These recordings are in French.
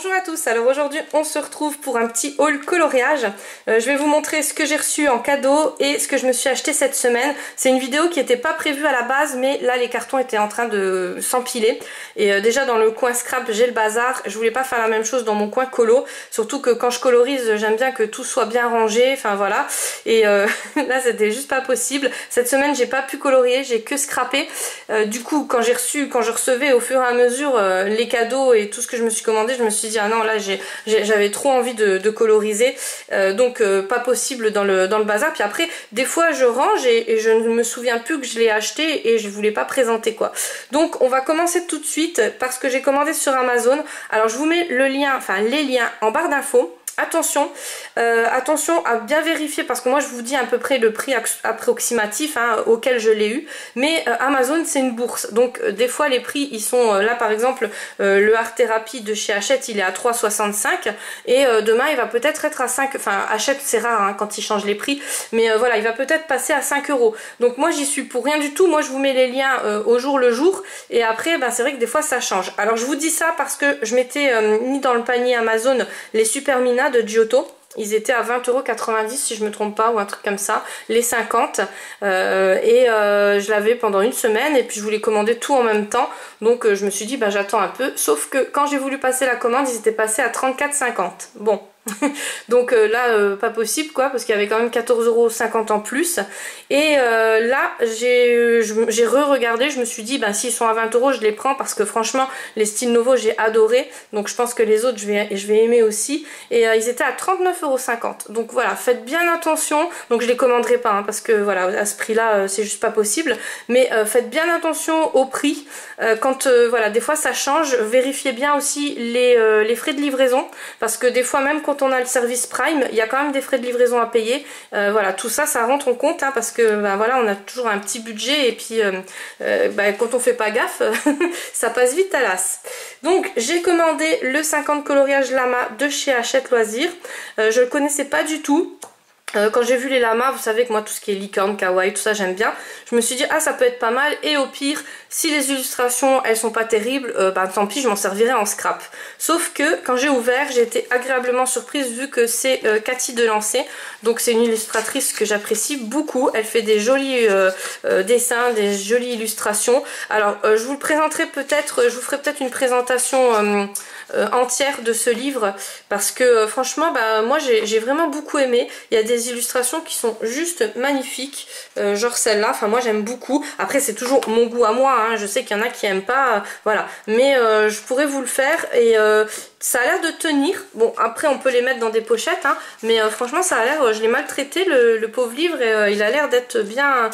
Bonjour à tous, alors aujourd'hui on se retrouve pour un petit haul coloriage. Je vais vous montrer ce que j'ai reçu en cadeau et ce que je me suis acheté cette semaine. C'est une vidéo qui n'était pas prévue à la base, mais là les cartons étaient en train de s'empiler. Et déjà dans le coin scrap j'ai le bazar, je voulais pas faire la même chose dans mon coin colo. Surtout que quand je colorise j'aime bien que tout soit bien rangé, enfin voilà. Et là c'était juste pas possible. Cette semaine j'ai pas pu colorier, j'ai que scrappé. Du coup quand je recevais au fur et à mesure les cadeaux et tout ce que je me suis commandé, je me suis dit ah non là j'avais trop envie de coloriser, donc pas possible dans le bazar. Puis après des fois je range et je ne me souviens plus que je l'ai acheté et je voulais pas présenter quoi. Donc on va commencer tout de suite parce que j'ai commandé sur Amazon. Alors je vous mets le lien, enfin les liens en barre d'infos. Attention, attention à bien vérifier parce que moi je vous dis à peu près le prix approximatif auquel je l'ai eu, mais Amazon c'est une bourse, donc des fois les prix ils sont là par exemple le Art Therapy de chez Hachette il est à 3,65 et demain il va peut-être être à 5, enfin Hachette c'est rare quand ils changent les prix, mais voilà il va peut-être passer à 5 euros. Donc moi j'y suis pour rien du tout, moi je vous mets les liens au jour le jour et après c'est vrai que des fois ça change. Alors je vous dis ça parce que je m'étais mis dans le panier Amazon les Super Mina de Giotto. Ils étaient à 20,90 € si je me trompe pas ou un truc comme ça, les 50 je l'avais pendant une semaine et puis je voulais commander tout en même temps, donc je me suis dit j'attends un peu, sauf que quand j'ai voulu passer la commande ils étaient passés à 34,50 €. Bon donc là pas possible quoi, parce qu'il y avait quand même 14,50 € en plus. Et là j'ai re-regardé, je me suis dit s'ils sont à 20 € je les prends parce que franchement les styles nouveaux j'ai adoré, donc je pense que les autres je vais aimer aussi. Et ils étaient à 39,50 €, donc voilà, faites bien attention. Donc je les commanderai pas parce que voilà à ce prix là c'est juste pas possible, mais faites bien attention au prix quand voilà des fois ça change. Vérifiez bien aussi les frais de livraison, parce que des fois même quand on a le service Prime, il y a quand même des frais de livraison à payer. Voilà, tout ça, ça rentre en compte parce que voilà, on a toujours un petit budget et puis quand on fait pas gaffe, ça passe vite à l'as. Donc j'ai commandé le 50 coloriage lama de chez Hachette Loisirs. Je le connaissais pas du tout. Quand j'ai vu les lamas, vous savez que moi tout ce qui est licorne, kawaii, tout ça j'aime bien. Je me suis dit ça peut être pas mal, et au pire si les illustrations elles sont pas terribles, tant pis, je m'en servirai en scrap. Sauf que quand j'ai ouvert j'ai été agréablement surprise vu que c'est Cathy Delancey, donc c'est une illustratrice que j'apprécie beaucoup. Elle fait des jolis dessins, des jolies illustrations. Alors je vous le présenterai peut-être, je vous ferai peut-être une présentation entière de ce livre parce que franchement moi j'ai vraiment beaucoup aimé. Il y a des illustrations qui sont juste magnifiques, genre celle-là, enfin moi j'aime beaucoup. Après c'est toujours mon goût à moi, je sais qu'il y en a qui aiment pas, voilà, mais je pourrais vous le faire et ça a l'air de tenir. Bon après on peut les mettre dans des pochettes mais franchement ça a l'air, je l'ai maltraité le pauvre livre et il a l'air d'être bien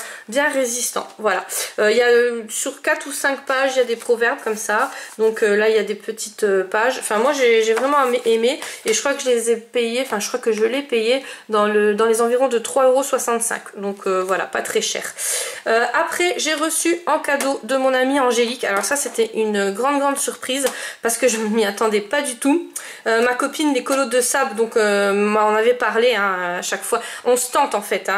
résistant. Voilà, il y a sur 4 ou 5 pages il y a des proverbes comme ça, donc là il y a des petites pages. Enfin moi j'ai vraiment aimé et je crois que je les ai payés, enfin je crois que je l'ai payé dans les environs de 3,65 €, donc voilà, pas très cher. Après j'ai reçu en cadeau de mon amie Angélique, alors ça c'était une grande surprise parce que je ne m'y attendais pas du tout. Ma copine les colos de sable, donc m'en avait parlé à chaque fois, on se tente en fait,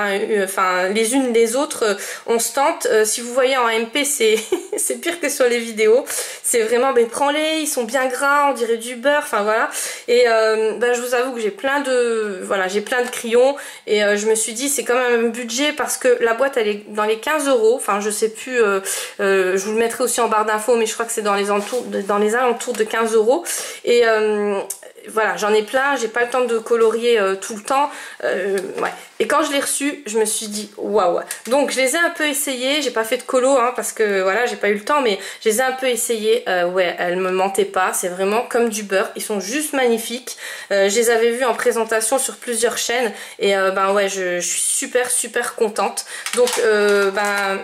enfin les unes les autres on se tente. Si vous voyez en MP c'est c'est pire que sur les vidéos, c'est vraiment prends-les, ils sont bien gras, on dirait du beurre, enfin voilà. Et je vous avoue que j'ai plein de crayons et je me suis dit c'est quand même un budget parce que la boîte elle est dans les 15 €, enfin je sais plus, je vous le mettrai aussi en barre d'infos, mais je crois que c'est dans les alentours de 15 € et voilà, j'en ai plein, j'ai pas le temps de colorier tout le temps, ouais. Et quand je l'ai reçu, je me suis dit waouh. Donc je les ai un peu essayés, j'ai pas fait de colo parce que voilà, j'ai pas eu le temps, mais je les ai un peu essayés. Ouais, elles me mentaient pas, c'est vraiment comme du beurre, ils sont juste magnifiques. Je les avais vus en présentation sur plusieurs chaînes et ouais, je suis super contente. Donc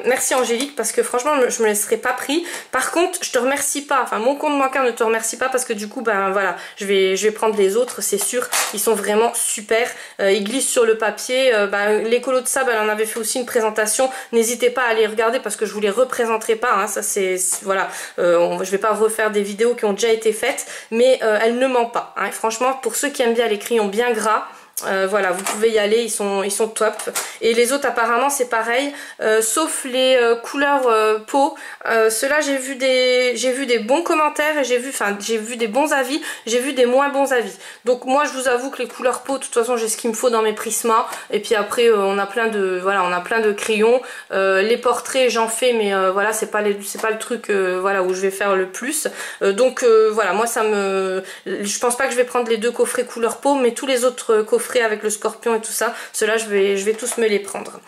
merci Angélique, parce que franchement je me laisserai pas pris. Par contre, je te remercie pas, enfin mon compte bancaire ne te remercie pas parce que du coup voilà, je vais prendre les autres, c'est sûr, ils sont vraiment super, ils glissent sur le papier. Les colos de sable, elle en avait fait aussi une présentation, n'hésitez pas à les regarder parce que je vous les représenterai pas, ça c'est voilà, je vais pas refaire des vidéos qui ont déjà été faites, mais elle ne ment pas, franchement pour ceux qui aiment bien les crayons bien gras, Voilà, vous pouvez y aller, ils sont top. Et les autres apparemment c'est pareil, sauf les couleurs peau. Ceux-là j'ai vu des bons commentaires et j'ai vu des bons avis, j'ai vu des moins bons avis. Donc moi je vous avoue que les couleurs peau, de toute façon j'ai ce qu'il me faut dans mes Prisma. Et puis après on a plein de crayons. Les portraits j'en fais, mais voilà c'est pas le truc voilà où je vais faire le plus. Donc voilà, moi je pense pas que je vais prendre les 2 coffrets couleur peau, mais tous les autres coffrets avec le scorpion et tout ça, ceux-là je vais tous me les prendre.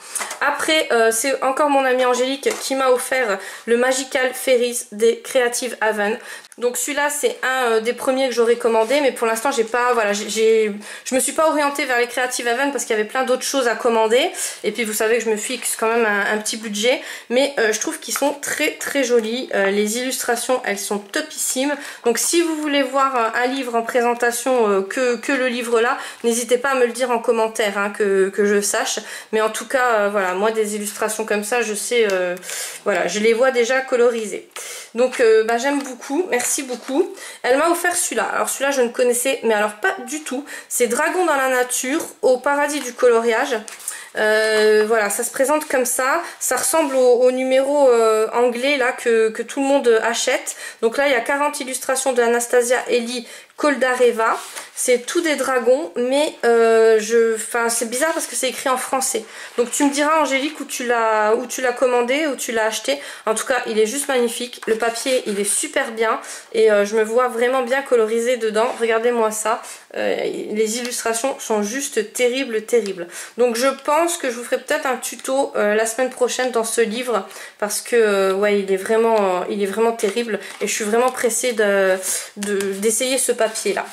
Après c'est encore mon amie Angélique qui m'a offert le Magical Fairies des Creative Haven. Donc celui-là c'est un des premiers que j'aurais commandé, mais pour l'instant j'ai pas, voilà, je me suis pas orientée vers les Creative Haven parce qu'il y avait plein d'autres choses à commander, et puis vous savez que je me fixe quand même un petit budget, mais je trouve qu'ils sont très très jolis. Les illustrations elles sont topissimes, donc si vous voulez voir un livre en présentation que le livre là, n'hésitez pas à me le dire en commentaire, hein, que je sache, mais en tout cas voilà, moi des illustrations comme ça je sais, voilà, je les vois déjà colorisées. Donc bah, j'aime beaucoup, merci beaucoup. Elle m'a offert celui-là. Alors celui-là je ne connaissais mais alors pas du tout. C'est Dragon dans la nature au paradis du coloriage. Voilà, ça se présente comme ça. Ça ressemble au numéro anglais là que tout le monde achète. Donc là il y a 40 illustrations de Anastasia Eli Koldareva. C'est tout des dragons, mais c'est bizarre parce que c'est écrit en français. Donc tu me diras Angélique où tu l'as commandé, où tu l'as acheté. En tout cas il est juste magnifique. Le papier il est super bien et je me vois vraiment bien colorisé dedans. Regardez-moi ça. Les illustrations sont juste terribles. Donc je pense que je vous ferai peut-être un tuto la semaine prochaine dans ce livre, parce que ouais il est vraiment terrible et je suis vraiment pressée d'essayer ce papier là.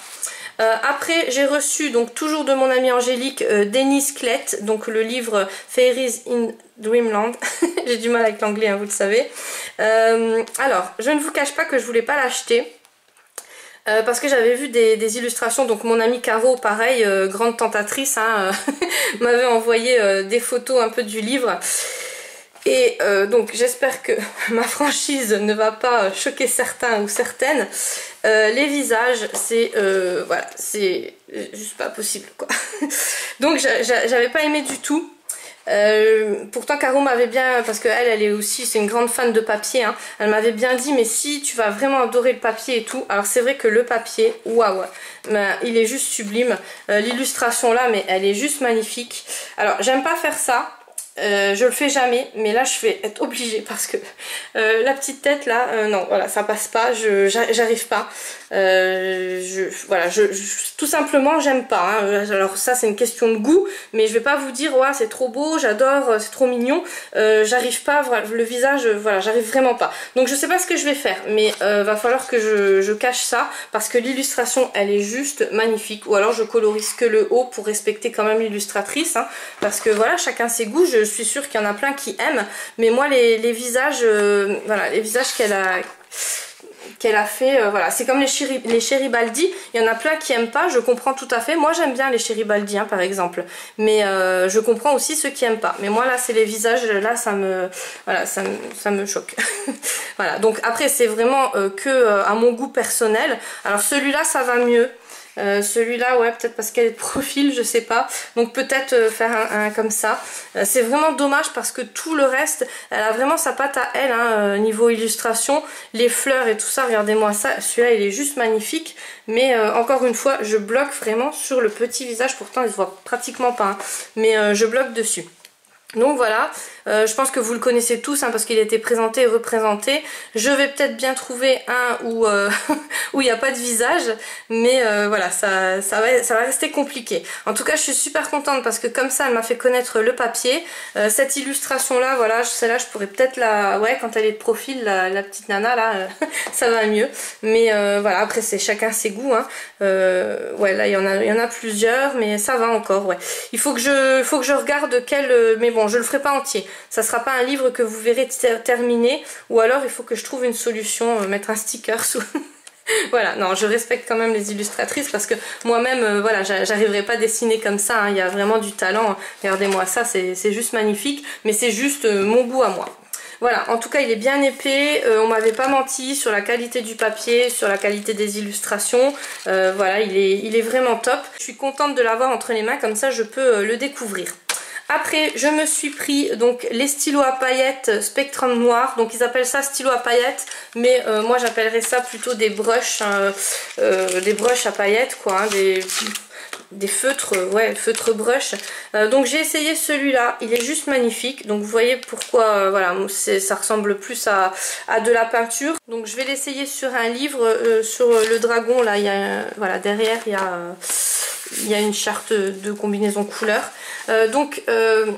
Après j'ai reçu donc toujours de mon amie Angélique Denise Klett, donc le livre Fairies in Dreamland. J'ai du mal avec l'anglais, hein, vous le savez. Alors je ne vous cache pas que je voulais pas l'acheter. Parce que j'avais vu des illustrations, donc mon amie Caro, pareil, grande tentatrice, hein, m'avait envoyé des photos un peu du livre. Et donc j'espère que ma franchise ne va pas choquer certains ou certaines. Les visages, voilà, c'est juste pas possible quoi. Donc j'avais pas aimé du tout. Pourtant Caro m'avait bien, parce qu'elle est aussi, c'est une grande fan de papier, hein, elle m'avait bien dit mais si tu vas vraiment adorer le papier et tout. Alors c'est vrai que le papier, waouh, il est juste sublime. L'illustration là, mais elle est juste magnifique. Alors j'aime pas faire ça. Je le fais jamais, mais là je vais être obligée parce que la petite tête là, non, voilà, ça passe pas, j'arrive pas. Voilà, tout simplement j'aime pas, hein. Alors ça c'est une question de goût, mais je vais pas vous dire ouais c'est trop beau, j'adore, c'est trop mignon. J'arrive pas, voilà, le visage, voilà, j'arrive vraiment pas. Donc je sais pas ce que je vais faire, mais va falloir que je cache ça parce que l'illustration elle est juste magnifique. Ou alors je colorise que le haut pour respecter quand même l'illustratrice, hein, parce que voilà, chacun ses goûts. Je suis sûre qu'il y en a plein qui aiment, mais moi les visages, voilà, les visages qu'elle a fait, voilà, c'est comme les Cheribaldi, il y en a plein qui aiment pas, je comprends tout à fait. Moi j'aime bien les Cheribaldi, hein, par exemple, mais je comprends aussi ceux qui aiment pas. Mais moi là c'est les visages, là ça me choque. Voilà, donc après c'est vraiment que à mon goût personnel. Alors celui-là ça va mieux. Celui-là, ouais, peut-être parce qu'elle est de profil, je sais pas. Donc peut-être faire un comme ça. C'est vraiment dommage parce que tout le reste, elle a vraiment sa patte à elle, hein, niveau illustration. Les fleurs et tout ça, regardez-moi ça. Celui-là, il est juste magnifique. Mais encore une fois, je bloque vraiment sur le petit visage. Pourtant, il se voit pratiquement pas, hein, mais je bloque dessus. Donc voilà, je pense que vous le connaissez tous, hein, parce qu'il a été présenté et représenté. Je vais peut-être bien trouver un où où il n'y a pas de visage, mais voilà, ça va rester compliqué. En tout cas, je suis super contente parce que comme ça, elle m'a fait connaître le papier. Cette illustration là, voilà, celle-là, je pourrais peut-être ouais, quand elle est de profil, la petite nana là, ça va mieux. Mais voilà, après c'est chacun ses goûts, hein. Ouais, là il y en a plusieurs, mais ça va encore, ouais. Il faut que je regarde quel, mais bon, je le ferai pas entier. Ça sera pas un livre que vous verrez terminé, ou alors il faut que je trouve une solution, mettre un sticker sous. Voilà, non, je respecte quand même les illustratrices parce que moi-même, voilà, j'arriverai pas à dessiner comme ça, hein. Il y a vraiment du talent. Regardez-moi ça, c'est juste magnifique, mais c'est juste mon goût à moi. Voilà, en tout cas il est bien épais, on m'avait pas menti sur la qualité du papier, sur la qualité des illustrations, voilà il est vraiment top. Je suis contente de l'avoir entre les mains, comme ça je peux le découvrir. Après je me suis pris donc les stylos à paillettes Spectrum Noir, donc ils appellent ça stylo à paillettes, mais moi j'appellerais ça plutôt des brushes à paillettes quoi, hein, des feutres, ouais, feutres brush. Donc j'ai essayé celui-là, il est juste magnifique. Donc vous voyez pourquoi, voilà, ça ressemble plus à de la peinture. Donc je vais l'essayer sur un livre, sur le dragon, là, il y a, voilà, derrière, il y a une charte de combinaison couleur. Donc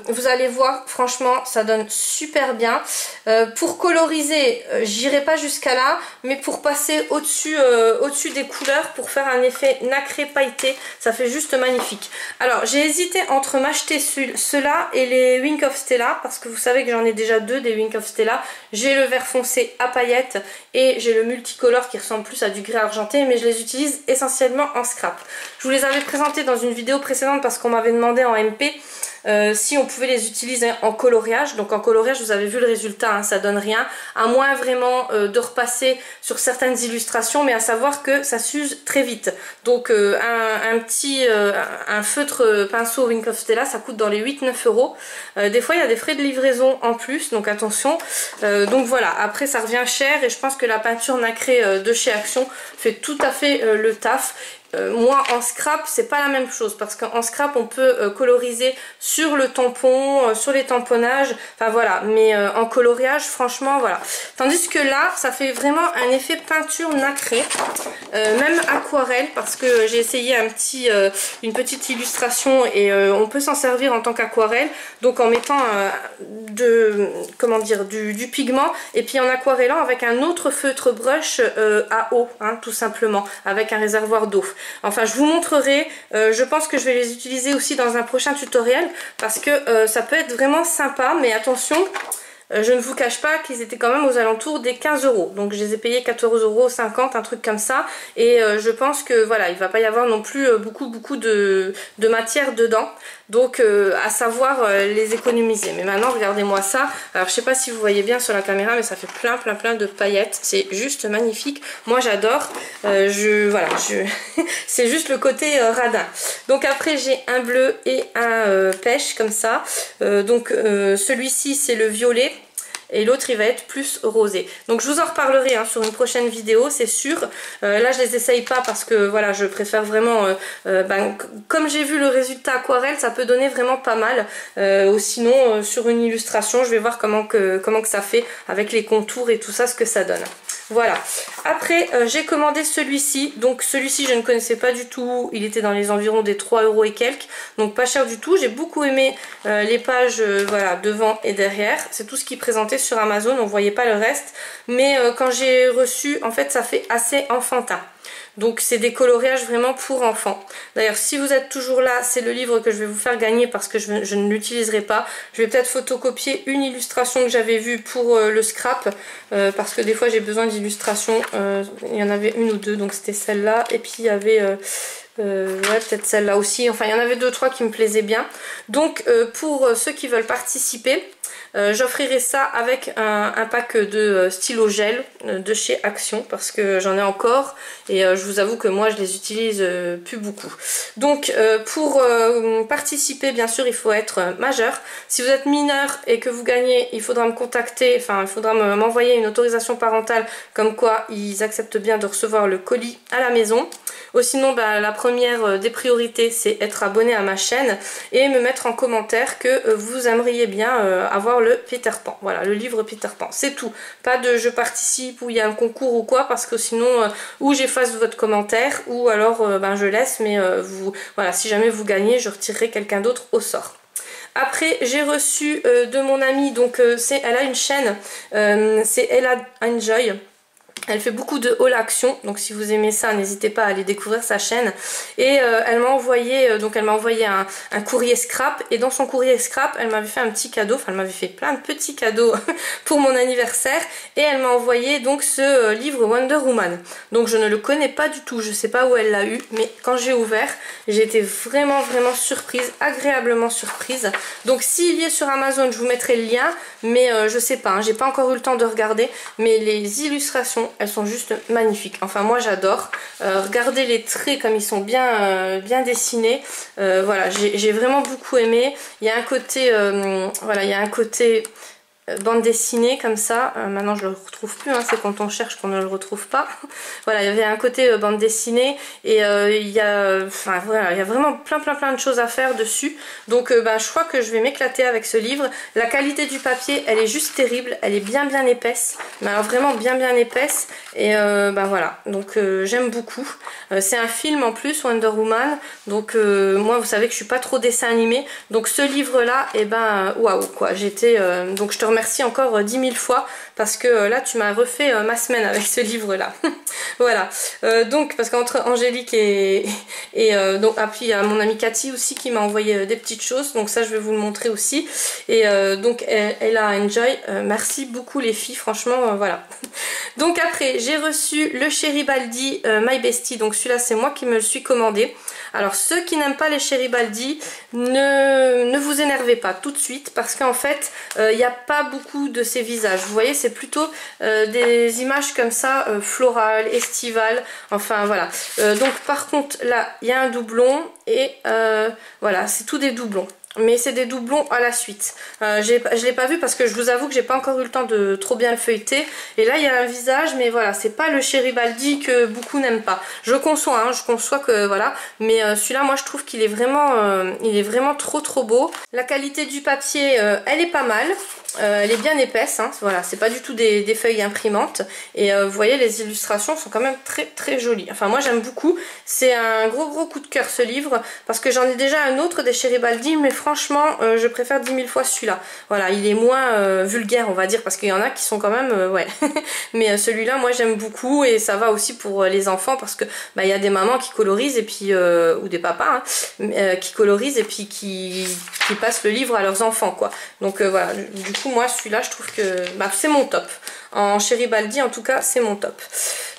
vous allez voir, franchement ça donne super bien. Pour coloriser, j'irai pas jusqu'à là, mais pour passer au-dessus des couleurs, pour faire un effet nacré pailleté, ça fait juste magnifique. Alors j'ai hésité entre m'acheter ceux-là et les Wink of Stella, parce que vous savez que j'en ai déjà deux des Wink of Stella. J'ai le vert foncé à paillettes et j'ai le multicolore qui ressemble plus à du gris argenté, mais je les utilise essentiellement en scrap. Je vous les avais présentés dans une vidéo précédente parce qu'on m'avait demandé en MP si on pouvait les utiliser en coloriage. Donc en coloriage vous avez vu le résultat, hein, ça donne rien, à moins vraiment de repasser sur certaines illustrations, mais à savoir que ça s'use très vite. Donc un feutre pinceau Wink of Stella ça coûte dans les 8-9 euros. Des fois il y a des frais de livraison en plus, donc attention. Donc voilà, après ça revient cher et je pense que la peinture nacrée de chez Action fait tout à fait le taf. Moi en scrap c'est pas la même chose, parce qu'en scrap on peut coloriser sur le tampon, sur les tamponnages, enfin voilà, mais en coloriage franchement voilà. Tandis que là ça fait vraiment un effet peinture nacrée, même aquarelle, parce que j'ai essayé une petite illustration et on peut s'en servir en tant qu'aquarelle, donc en mettant du pigment et puis en aquarellant avec un autre feutre brush à eau, hein, tout simplement, avec un réservoir d'eau. Enfin je vous montrerai, je pense que je vais les utiliser aussi dans un prochain tutoriel, parce que ça peut être vraiment sympa, mais attention, je ne vous cache pas qu'ils étaient quand même aux alentours des 15 euros. Donc je les ai payés 14,50 €, un truc comme ça. Et je pense que voilà, il va pas y avoir non plus beaucoup de matière dedans. Donc à savoir les économiser. Mais maintenant regardez-moi ça. Alors je sais pas si vous voyez bien sur la caméra, mais ça fait plein de paillettes. C'est juste magnifique. Moi j'adore. C'est juste le côté radin. Donc après j'ai un bleu et un pêche comme ça. Celui-ci c'est le violet. Et l'autre il va être plus rosé. Donc je vous en reparlerai hein, sur une prochaine vidéo, c'est sûr. Là je les essaye pas parce que voilà, je préfère vraiment comme j'ai vu le résultat aquarelle, ça peut donner vraiment pas mal. Ou sinon sur une illustration je vais voir comment que ça fait avec les contours et tout ça, ce que ça donne. Voilà. Après j'ai commandé celui-ci. Donc celui-ci je ne connaissais pas du tout. Il était dans les environs des 3 € et quelques. Donc pas cher du tout. J'ai beaucoup aimé les pages voilà, devant et derrière. C'est tout ce qui présentait sur Amazon. On voyait pas le reste. Mais quand j'ai reçu, en fait ça fait assez enfantin. Donc c'est des coloriages vraiment pour enfants. D'ailleurs si vous êtes toujours là, c'est le livre que je vais vous faire gagner parce que je ne l'utiliserai pas. Je vais peut-être photocopier une illustration que j'avais vue pour le scrap, parce que des fois j'ai besoin d'illustrations. Il y en avait une ou deux, donc c'était celle-là. Et puis il y avait... ouais, peut-être celle-là aussi. Enfin il y en avait 2-3 qui me plaisaient bien. Donc pour ceux qui veulent participer, j'offrirai ça avec un pack de stylo gel de chez Action, parce que j'en ai encore et je vous avoue que moi je les utilise plus beaucoup. Donc pour participer, bien sûr il faut être majeur. Si vous êtes mineur et que vous gagnez, il faudra me contacter, enfin il faudra m'envoyer une autorisation parentale comme quoi ils acceptent bien de recevoir le colis à la maison. Ou sinon la première des priorités c'est être abonné à ma chaîne et me mettre en commentaire que vous aimeriez bien avoir le Peter Pan, voilà, le livre Peter Pan, c'est tout. Pas de je participe ou il y a un concours ou quoi, parce que sinon ou j'efface votre commentaire ou alors je laisse, mais voilà, si jamais vous gagnez je retirerai quelqu'un d'autre au sort. Après j'ai reçu de mon amie, donc elle a une chaîne, c'est Ella Enjoy. Elle fait beaucoup de haul action, donc si vous aimez ça, n'hésitez pas à aller découvrir sa chaîne. Et elle m'a envoyé, un courrier scrap, et dans son courrier scrap, elle m'avait fait un petit cadeau, enfin elle m'avait fait plein de petits cadeaux pour mon anniversaire, et elle m'a envoyé donc ce livre Wonder Woman. Donc je ne le connais pas du tout, je sais pas où elle l'a eu, mais quand j'ai ouvert, j'ai été vraiment surprise, agréablement surprise. Donc s'il y est sur Amazon, je vous mettrai le lien, mais je sais pas, hein, j'ai pas encore eu le temps de regarder, mais les illustrations, elles sont juste magnifiques. Enfin moi j'adore. Regardez les traits comme ils sont bien dessinés. Voilà, j'ai vraiment beaucoup aimé. Il y a un côté, voilà, il y a un côté bande dessinée comme ça. Maintenant je le retrouve plus, hein, c'est quand on cherche qu'on ne le retrouve pas. Voilà, il y avait un côté bande dessinée et il y a, enfin voilà, il y a vraiment plein de choses à faire dessus. Donc je crois que je vais m'éclater avec ce livre. La qualité du papier, elle est juste terrible, elle est bien épaisse, mais alors vraiment bien épaisse. Et voilà, donc j'aime beaucoup. C'est un film en plus, Wonder Woman. Donc moi vous savez que je suis pas trop dessin animé, donc ce livre là, et waouh quoi, j'étais donc je te remercie encore 10 000 fois parce que là tu m'as refait ma semaine avec ce livre là. Voilà, donc parce qu'entre Angélique et donc puis il y a mon amie Cathy aussi qui m'a envoyé des petites choses, donc ça je vais vous le montrer aussi. Et donc elle a enjoy, merci beaucoup les filles, franchement voilà. Donc après j'ai reçu le Cheribaldi My Bestie, donc celui-là c'est moi qui me le suis commandé. Alors ceux qui n'aiment pas les Cheribaldi, ne vous énervez pas tout de suite parce qu'en fait il n'y a pas beaucoup de ces visages. Vous voyez, c'est plutôt des images comme ça, florales, estivales, enfin voilà. Donc par contre là il y a un doublon et voilà, c'est tout des doublons. Mais c'est des doublons à la suite. Je l'ai pas vu parce que je vous avoue que j'ai pas encore eu le temps de trop bien le feuilleter. Et là il y a un visage, mais voilà, c'est pas le Cheribaldi que beaucoup n'aiment pas. Je conçois, hein, je conçois que voilà, mais celui-là moi je trouve qu'il est vraiment trop beau. La qualité du papier, elle est pas mal. Elle est bien épaisse, hein, voilà, c'est pas du tout des feuilles imprimantes. Et vous voyez, les illustrations sont quand même très jolies. Enfin moi j'aime beaucoup. C'est un gros coup de cœur ce livre parce que j'en ai déjà un autre des Cheribaldi, mais franchement je préfère 10 000 fois celui-là. Voilà, il est moins vulgaire on va dire, parce qu'il y en a qui sont quand même ouais. Mais celui-là moi j'aime beaucoup, et ça va aussi pour les enfants parce que il y a des mamans qui colorisent et puis ou des papas hein, qui colorisent et puis qui passent le livre à leurs enfants quoi. Donc voilà, du coup moi celui-là je trouve que c'est mon top. En Cheribaldi en tout cas c'est mon top.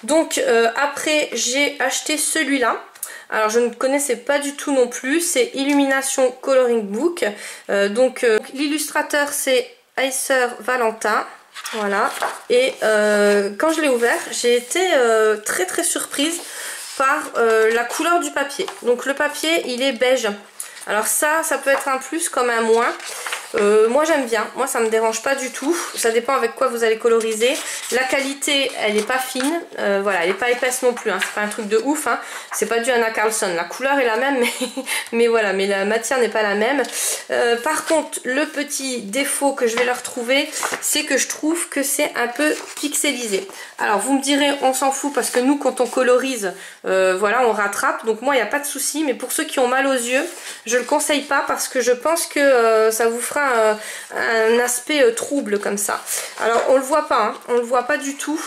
Donc après j'ai acheté celui-là. Alors je ne connaissais pas du tout non plus, c'est Illumination Coloring Book. L'illustrateur c'est Acer Valentin. Voilà, et quand je l'ai ouvert j'ai été très surprise par la couleur du papier. Donc le papier il est beige. Alors ça peut être un plus comme un moins. Moi j'aime bien, moi ça me dérange pas du tout, ça dépend avec quoi vous allez coloriser. La qualité elle est pas fine, voilà, elle est pas épaisse non plus, hein. C'est pas un truc de ouf, hein. C'est pas du Anna Carlson, la couleur est la même mais voilà, mais la matière n'est pas la même. Par contre le petit défaut que je vais leur trouver, c'est que je trouve que c'est un peu pixelisé. Alors vous me direz on s'en fout parce que nous quand on colorise, voilà, on rattrape, donc moi il n'y a pas de souci, mais pour ceux qui ont mal aux yeux, je le conseille pas parce que je pense que ça vous fera un aspect trouble comme ça. Alors on le voit pas, hein, on le voit pas du tout.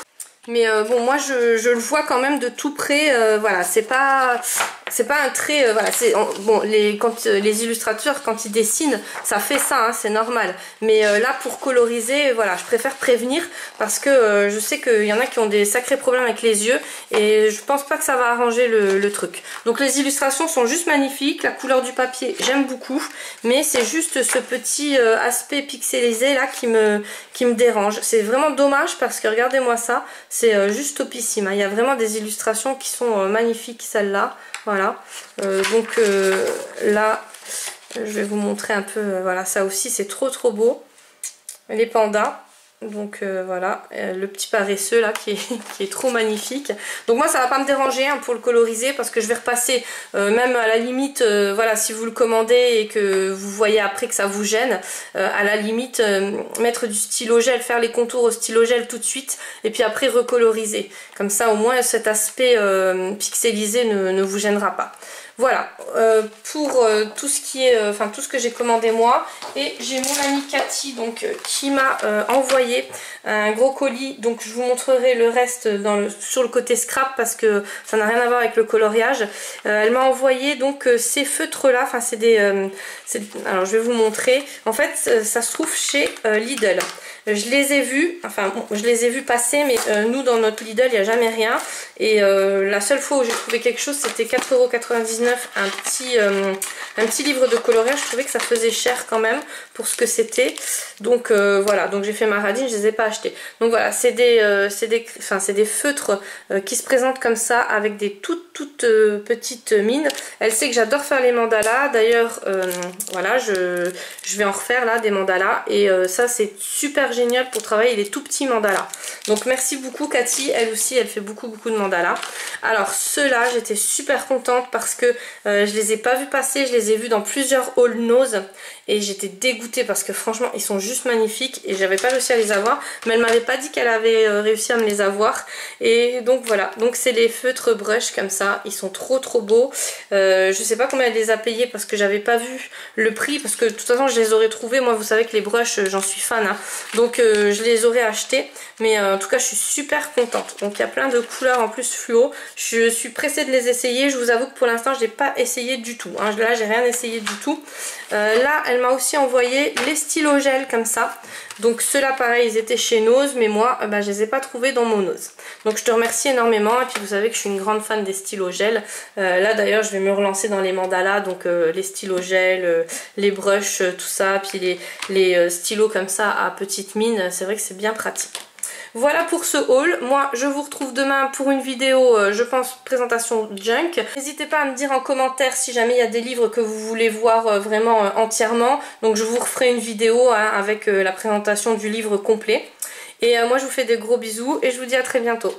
Mais bon, moi je le vois quand même de tout près. Voilà, c'est pas un trait. Voilà, bon, quand les illustrateurs quand ils dessinent, ça fait ça, hein, c'est normal. Mais là pour coloriser, voilà, je préfère prévenir parce que je sais qu'il y en a qui ont des sacrés problèmes avec les yeux et je pense pas que ça va arranger le truc. Donc les illustrations sont juste magnifiques, la couleur du papier j'aime beaucoup, mais c'est juste ce petit aspect pixelisé là qui me dérange. C'est vraiment dommage parce que regardez-moi ça. C'est juste topissime, hein. Il y a vraiment des illustrations qui sont magnifiques, celles-là. Voilà. Donc là, je vais vous montrer un peu. Voilà, ça aussi, c'est trop beau. Les pandas. Donc voilà, le petit paresseux là qui est trop magnifique. Donc moi ça va pas me déranger hein, pour le coloriser parce que je vais repasser même à la limite, voilà, si vous le commandez et que vous voyez après que ça vous gêne, à la limite mettre du stylo gel, faire les contours au stylo gel tout de suite et puis après recoloriser. Comme ça au moins cet aspect pixelisé ne vous gênera pas. Voilà, pour tout ce qui est, tout ce que j'ai commandé moi. Et j'ai mon amie Cathy donc qui m'a envoyé envoyé un gros colis, donc je vous montrerai le reste sur le côté scrap parce que ça n'a rien à voir avec le coloriage. Elle m'a envoyé donc ces feutres là, enfin c'est des... alors je vais vous montrer, en fait ça se trouve chez Lidl. Je les ai vus, enfin bon, je les ai vus passer, mais nous dans notre Lidl il n'y a jamais rien. Et la seule fois où j'ai trouvé quelque chose, c'était 4,99 €, un petit livre de coloriage. Je trouvais que ça faisait cher quand même pour ce que c'était. Donc voilà, donc j'ai fait ma radine, je les ai pas achetés. Donc voilà, c'est des feutres qui se présentent comme ça avec des toutes petites mines. Elle sait que j'adore faire les mandalas. D'ailleurs, voilà, je vais en refaire là des mandalas. Et ça c'est super génial pour travailler les tout petits mandalas. Donc merci beaucoup Cathy, elle aussi elle fait beaucoup de mandalas. Alors ceux-là j'étais super contente parce que je les ai pas vus passer, je les ai vus dans plusieurs haul nose et j'étais dégoûtée parce que franchement ils sont juste magnifiques et j'avais pas réussi à les avoir, mais elle m'avait pas dit qu'elle avait réussi à me les avoir. Et donc voilà, donc c'est les feutres brush comme ça, ils sont trop beaux. Je sais pas combien elle les a payés parce que j'avais pas vu le prix, parce que de toute façon je les aurais trouvés, moi vous savez que les brushes j'en suis fan hein. Donc je les aurais achetés, mais en tout cas je suis super contente. Donc il y a plein de couleurs en plus fluo, je suis pressée de les essayer. Je vous avoue que pour l'instant je n'ai pas essayé du tout hein. Là j'ai rien essayé du tout. Là elle m'a aussi envoyé les stylos gel comme ça, donc ceux-là pareil ils étaient chez Nose, mais moi je les ai pas trouvés dans mon Nose. Donc je te remercie énormément, et puis vous savez que je suis une grande fan des stylos gel. Là d'ailleurs je vais me relancer dans les mandalas, donc les stylos gel, les brushes, tout ça, puis les stylos comme ça à petite mine, c'est vrai que c'est bien pratique. Voilà pour ce haul. Moi je vous retrouve demain pour une vidéo, je pense présentation junk. N'hésitez pas à me dire en commentaire si jamais il y a des livres que vous voulez voir vraiment entièrement. Donc je vous referai une vidéo hein, avec la présentation du livre complet. Et moi je vous fais des gros bisous et je vous dis à très bientôt.